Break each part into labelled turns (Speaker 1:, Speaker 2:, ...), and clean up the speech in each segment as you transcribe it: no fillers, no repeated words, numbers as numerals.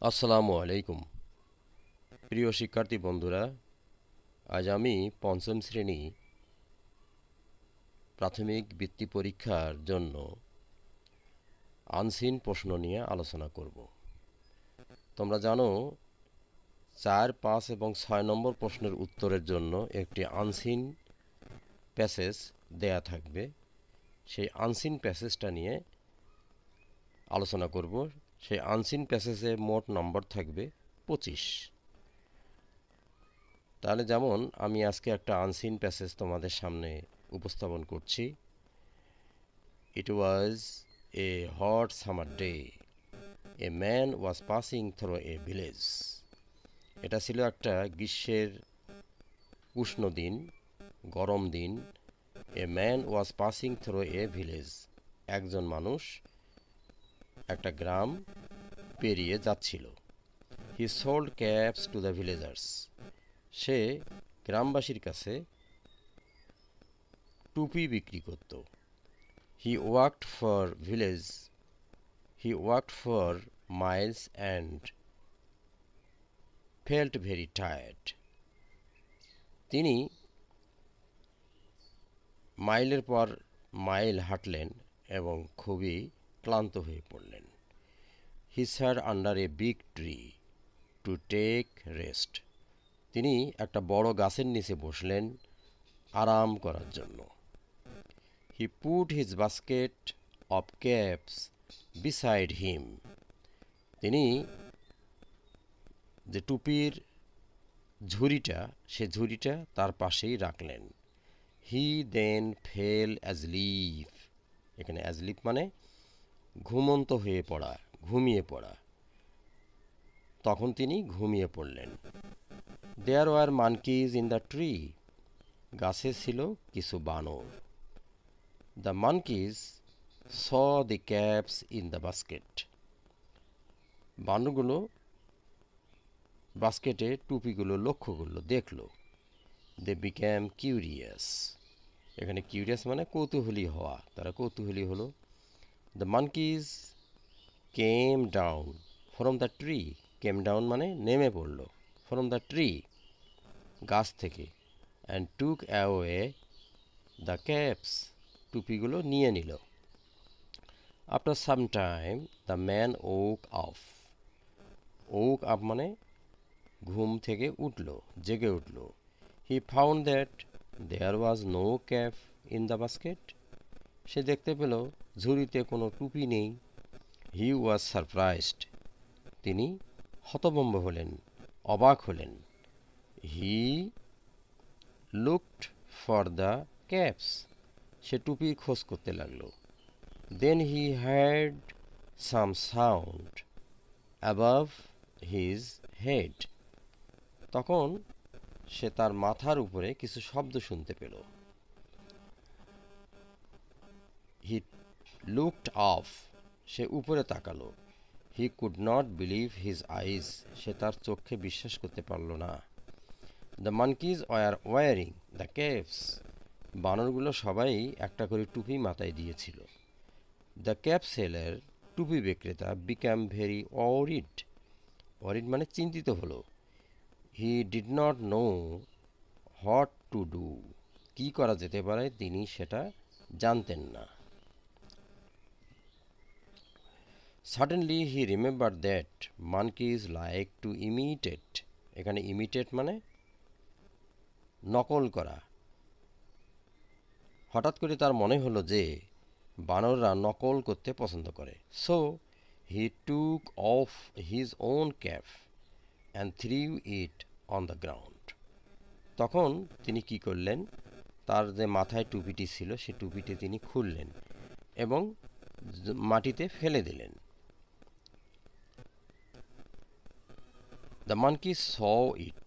Speaker 1: আসসালামু আলাইকুম প্রিয় শিক্ষার্থী বন্ধুরা। আজ আমি পঞ্চম শ্রেণী প্রাথমিক বৃত্তি পরীক্ষার জন্য আনসিন প্রশ্ন নিয়ে আলোচনা করব। তোমরা জানো 4, 5 এবং 6 নম্বর প্রশ্নের উত্তরের জন্য একটি আনসিন প্যাসেজ দেয়া থাকবে। সেই আনসিন প্যাসেজটা নিয়ে আলোচনা করব। সেই আনসিন প্যাসেজে মোট নম্বর থাকবে 25। তাহলে যেমন আমি আজকে একটা আনসিন প্যাসেজ তোমাদের সামনে উপস্থাপন করছি। It was a hot summer day. A man was passing through a village. এটা ছিল একটা গ্রীষ্মের উষ্ণ দিন, গরম দিন। A man was passing through a village. একজন মানুষ একটা গ্রাম পেরিয়ে যাচ্ছিল। He sold caps to the villagers. সে গ্রামবাসীর কাছে টুপি বিক্রি করত। He walked for village. He walked for miles and felt very tired. তিনি মাইলের পর মাইল হাঁটলেন এবং খুবই ক্লান্ত হয়ে পড়লেন। He sat under a big tree to take rest. তিনি একটা বড় গাছের নিচে বসলেন আরাম করার জন্য। He put his basket of caps beside him. তিনি যে টুপির ঝুড়িটা, সে ঝুড়িটা তার পাশেই রাখলেন। হি দেন ফেল অ্যাজলিফ। এখানে অ্যাজলিফ মানে ঘুমন্ত হয়ে পড়া, ঘুমিয়ে পড়া। তখন তিনি ঘুমিয়ে পড়লেন। There were monkeys in the tree. গাছে ছিল কিছু বানর। The monkeys saw the caps in the basket. বানরগুলো বাস্কেটে টুপিগুলো লক্ষ্য করলো, দেখলো। দে বিক্যাম কিউরিয়াস। এখানে কিউরিয়াস মানে কৌতূহলী হওয়া, তারা কৌতূহলী হলো। The monkeys came down from the tree. Came down মানে নেমে পড়লো, ফ্রম দ্য ট্রি গাছ থেকে। And took away the caps. টুপিগুলো নিয়ে নিল। After some time the man woke off. Woke up মানে ঘুম থেকে উঠল, জেগে উঠল। He found that there was no cap in the basket. সে দেখতে পেল ঝুড়িতে কোনো টুপি নেই। He was surprised. তিনি হতভম্ব হলেন, অবাক হলেন। He looked for the caps. সে টুপির খোঁজ করতে লাগলো। Then he heard some sound above his head. তখন সে তার মাথার উপরে কিছু শব্দ শুনতে পেল। He looked of. সে উপরে তাকালো। He could not believe his eyes. সে তার চোখে বিশ্বাস করতে পারল না। The monkeys were wearing the caps. বানরগুলো সবাই একটা করে টুপি মাথায় দিয়েছিল। দ্য ক্যাপ সেলার, টুপি বিক্রেতা, বিক্যাম ভেরি ওয়ারিড। ওয়ারিড মানে চিন্তিত হলো। He did not know what to do. কী করা যেতে পারে তিনি সেটা জানতেন না। Suddenly he remember that monkeys like to imitate. এখানে ইমিটেট মানে নকল করা। হঠাৎ করে তার মনে হলো যে বানররা নকল করতে পছন্দ করে। So he took off his own cap and threw it on the ground. তখন তিনি কি করলেন, তার যে মাথায় টুপিটি ছিল সে টুপিটি তিনি খুললেন এবং মাটিতে ফেলে দিলেন। দ্য মানকি স ইট।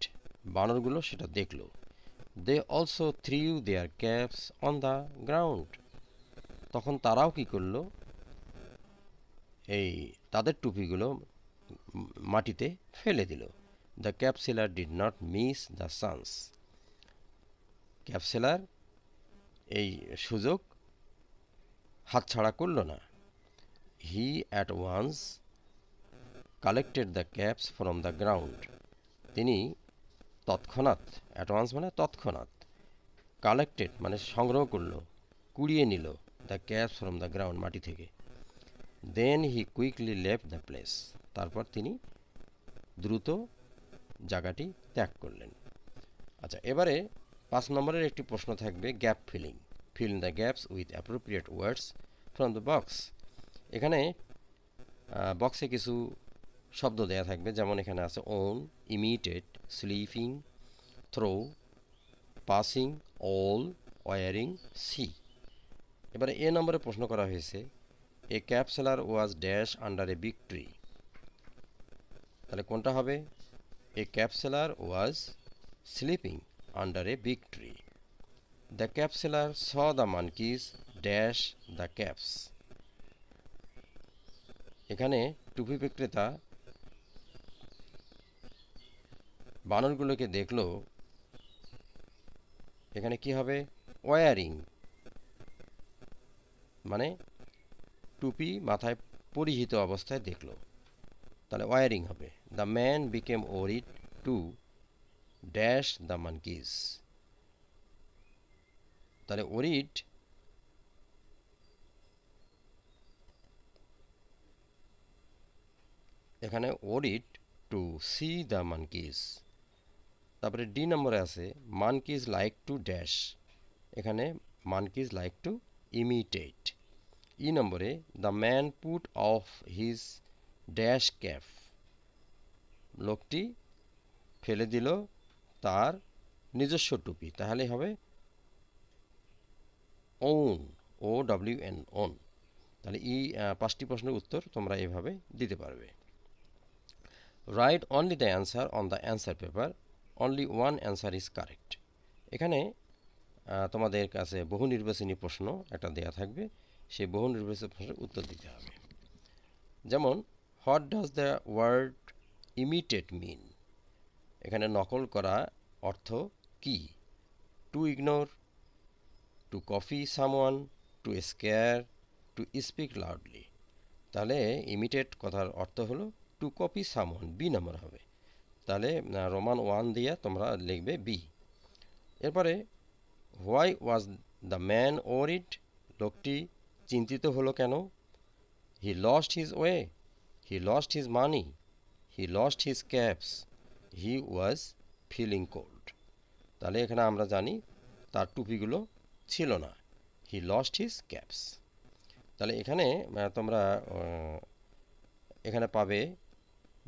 Speaker 1: বানরগুলো সেটা দেখল। They also threw their caps on the ground. তখন তারাও কি করল, এই তাদের টুপিগুলো মাটিতে ফেলে দিল। The cap seller did not miss the chance. Cap seller এই সুযোগ হাতছাড়া করল না। He at once collected the caps from the ground, তিনি তৎক্ষণাৎ, অ্যাট মানে তৎক্ষণাৎ, কালেক্টেড মানে সংগ্রহ করলো, কুড়িয়ে নিল, the caps from the ground মাটি থেকে। দেন হি কুইকলি লেফট দ্য প্লেস, তারপর তিনি দ্রুত জায়গাটি ত্যাগ করলেন। আচ্ছা, এবারে 5 নম্বরের একটি প্রশ্ন থাকবে gap filling, fill in the gaps with appropriate words from the box. এখানে বক্সে কিছু শব্দ দেয়া থাকবে, যেমন এখানে আছে own, imitate, sleeping, throw, passing, all, wearing, see. এবারে এ নম্বরে প্রশ্ন করা হয়েছে a cap seller was dash under a big tree, তাহলে কোনটা হবে? A cap seller was sleeping under a big tree. The cap seller saw the monkeys dash the caps. এখানে টুপি বিক্রেতা বানরগুলোকে দেখলো, এখানে কি হবে? ওয়ারিং মানে টুপি মাথায় পরিহিত অবস্থায় দেখলো, তাহলে ওয়ারিং হবে। The man became worried to dash the monkeys, তাহলে ওরিড এখানে worried to see the monkeys. তারপরে ডি নম্বরে আছে মানকিজ লাইক টু ড্যাশ, এখানে monkeys like to imitate. E নম্বরে the man put of his dash cap, লোকটি ফেলে দিল তার নিজস্ব টুপি, তাহলে হবে own, O W N, own. তাহলে এই 5টি প্রশ্নের উত্তর তোমরা এভাবে দিতে পারবে। Write only the answer on the answer paper, only one answer is correct. এখানে তোমাদের কাছে বহু নির্বাচনী প্রশ্ন একটা দেয়া থাকবে, সেই বহু নির্বাচনী প্রশ্নের উত্তর দিতে হবে। যেমন what does the word imitate mean, এখানে নকল করা অর্থ কি? To ignore, to copy someone, to scare, to speak loudly. তাহলে ইমিটেট কথার অর্থ হলো টু কপি সামওয়ান, বি নম্বর হবে। তাহলে রোমান 1 দিয়ে তোমরা লিখবে বি। এরপরে why was the man worried, লোকটি চিন্তিত হলো কেন? He lost his way, he lost his money, he lost his caps, he was feeling cold. তাহলে এখানে আমরা জানি তার টুপিগুলো ছিল না, হি লস্ট হিজ ক্যাপস। তাহলে এখানে তোমরা এখানে পাবে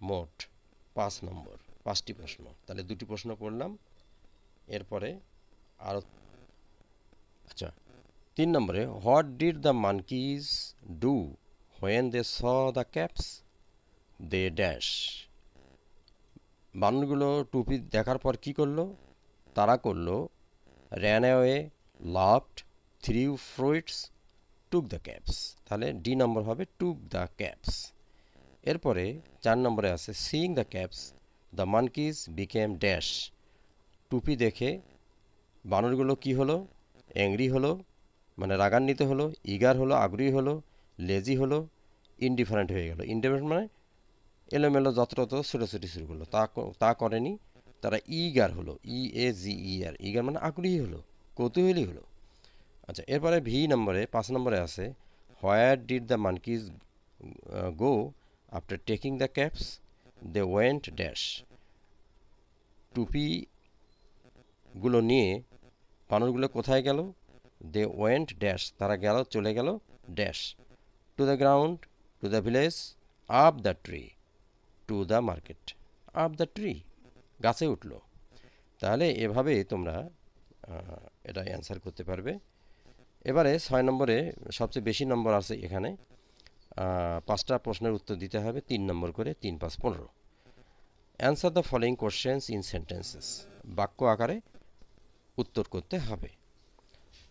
Speaker 1: মোট 5 নম্বর, 5টি প্রশ্ন। তাহলে 2টি প্রশ্ন পড়লাম, এরপরে আরও। আচ্ছা, 3 নম্বরে what did the monkeys do when they saw the caps, they dash. বানরগুলো টুপি দেখার পর কি করলো? তারা করলো ran away, laughed, threw fruits, took the caps. তাহলে ডি নম্বর হবে টুক দ্য ক্যাপস। এরপরে 4 নম্বরে আছে seeing the caps the monkeys became dash. টুপি দেখে বানরগুলো কি হলো? অ্যাংরি হলো মানে রাগান্বিত হলো, ইগার হলো আগ্রহী হলো, লেজি হলো, ইনডিফারেন্ট হয়ে গেল। ইনডিফারেন্ট মানে এলোমেলো যত্রত ছোটাছুটি শুরু করলো, তা করেনি। তারা ইগার হলো, EAGER, ইগার মানে আগ্রহী হলো, কৌতূহলী হলো। আচ্ছা, এরপরে ভি নম্বরে 5 নম্বরে আছে where did the monkeys go after taking the caps, they went dash. টুপিগুলো নিয়ে বানরগুলো কোথায় গেল? দে ওয়েন্ট ড্যাশ, তারা গেল, চলে গেল dash. To the ground, to the village, up the tree, to the market. Up the tree, গাছে উঠলো। তাহলে এভাবে তোমরা এটা অ্যান্সার করতে পারবে। এবারে 6 নম্বরে সবচেয়ে বেশি নম্বর আছে এখানে, 5টা প্রশ্নের উত্তর দিতে হবে 3 নম্বর করে, 3 5 15। Answer the following questions in sentences, বাক্য আকারে উত্তর করতে হবে।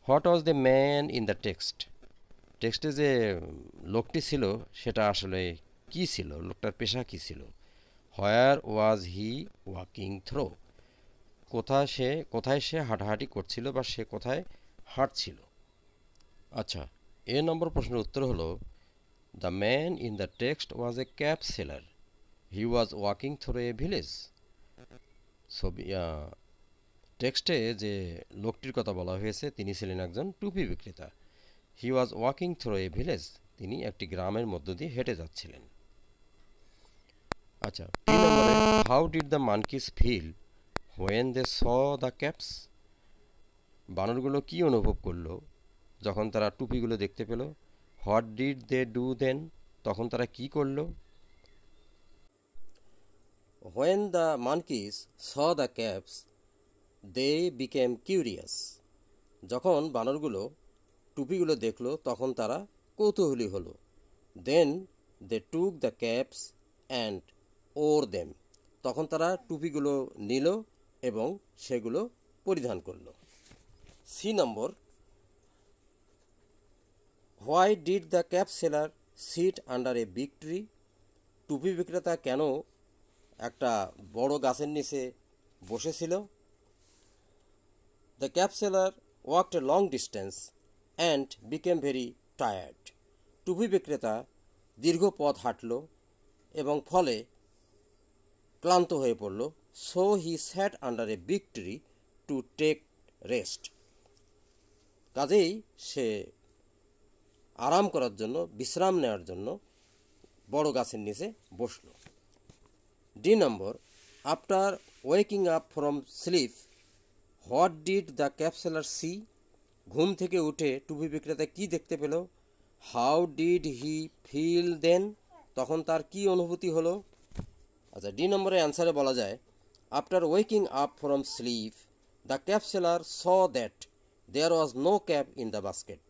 Speaker 1: What was the man in the text, টেক্সটে যে লোকটি ছিল সেটা আসলে কি ছিল, লোকটার পেশা কি ছিল? হোয়ার ওয়াজ হি ওয়াকিং থ্রো, কোথায় সে হাঁটাহাঁটি করছিল বা সে কোথায় হাঁটছিল। আচ্ছা, এ নম্বর প্রশ্নের উত্তর হলো the man in the text was A cap seller, he was walking through a village. ছবি টেক্সটে যে লোকটির কথা বলা হয়েছে তিনি ছিলেন একজন টুপি বিক্রেতা। He was walking through a village, তিনি একটি গ্রামের মধ্য দিয়ে হেঁটে যাচ্ছিলেন। আচ্ছা, 3 নম্বরে how did the monkeys feel when they saw the caps. বানরগুলো কি অনুভব করলো যখন তারা টুপিগুলো দেখতে পেল? What did they do then, তখন তারা কি করলো? When the monkeys saw the caps they became curious. যখন বানরগুলো টুপিগুলো দেখলো তখন তারা কৌতূহলী হলো। Then they took the caps and wore them, তখন তারা টুপিগুলো নিল এবং সেগুলো পরিধান করল। সি নম্বর, why did the cap seller sit under a big tree. টুপি বিক্রেতা কেন একটা বড় গাছের নিচে বসেছিল? The cap seller walked a long distance and became very tired. টুপি বিক্রেতা দীর্ঘ পথ হাঁটল এবং ফলে ক্লান্ত হয়ে পড়ল। So he sat under a big tree to take rest. কাজেই সে আরাম করার জন্য, বিশ্রাম নেওয়ার জন্য বড় গাছের নিচে বসল। D number, after waking up from sleep what did the cap seller see. ঘুম থেকে উঠে টুপি বিক্রেতা কি দেখতে পেল? How did he feel then, তখন তার কি অনুভূতি হলো? আচ্ছা, ডি নম্বরের অ্যান্সারে বলা যায়, after waking up from sleep the cap seller saw that there was no cap in the basket,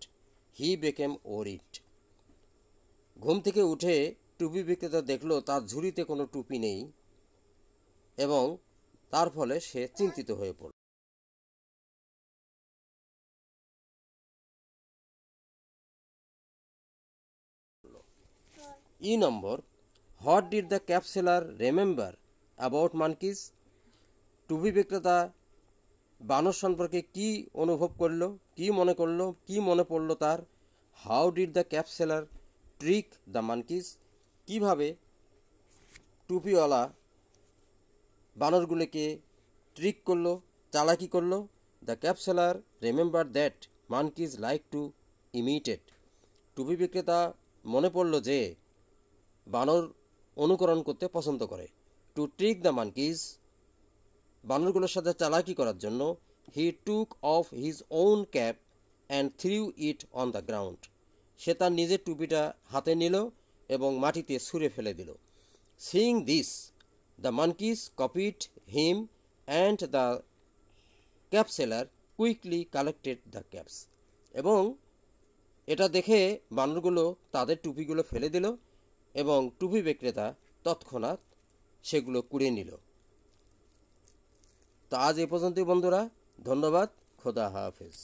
Speaker 1: he became worried. ঘুম থেকে উঠে টুপি বিক্রেতা দেখলো তার ঝুড়িতে কোনো টুপি নেই এবং তার ফলে সে চিন্তিত হয়ে পড়ল। ই নম্বর, what did the cap seller remember about monkeys. টুপি বিক্রেতা বানর সম্পর্কে কি অনুভব করলো, কি মনে পড়লো তার? How did the cap seller trick the monkeys. কীভাবে টুপিওয়ালা বানরগুলিকে ট্রিক করলো, চালাকি করলো? The cap seller remember that monkeys like to imitate. টুপি বিক্রেতা মনে পড়ল যে বানর অনুকরণ করতে পছন্দ করে। টু ট্রিক দ্য মানকিজ, বানরগুলোর সাথে চালাকি করার জন্য, he took off his own cap and threw it on the ground. সে তার নিজের টুপিটা হাতে নিল এবং মাটিতে ছুঁড়ে ফেলে দিল। Seeing this the monkeys copied him and the cap seller quickly collected the caps. এবং এটা দেখে বানরগুলো তাদের টুপিগুলো ফেলে দিল এবং টুপি বিক্রেতা তৎক্ষণাৎ সেগুলো কুড়ে নিল। তো আজ এ পর্যন্তই বন্ধুরা, ধন্যবাদ, খোদা হাফেজ।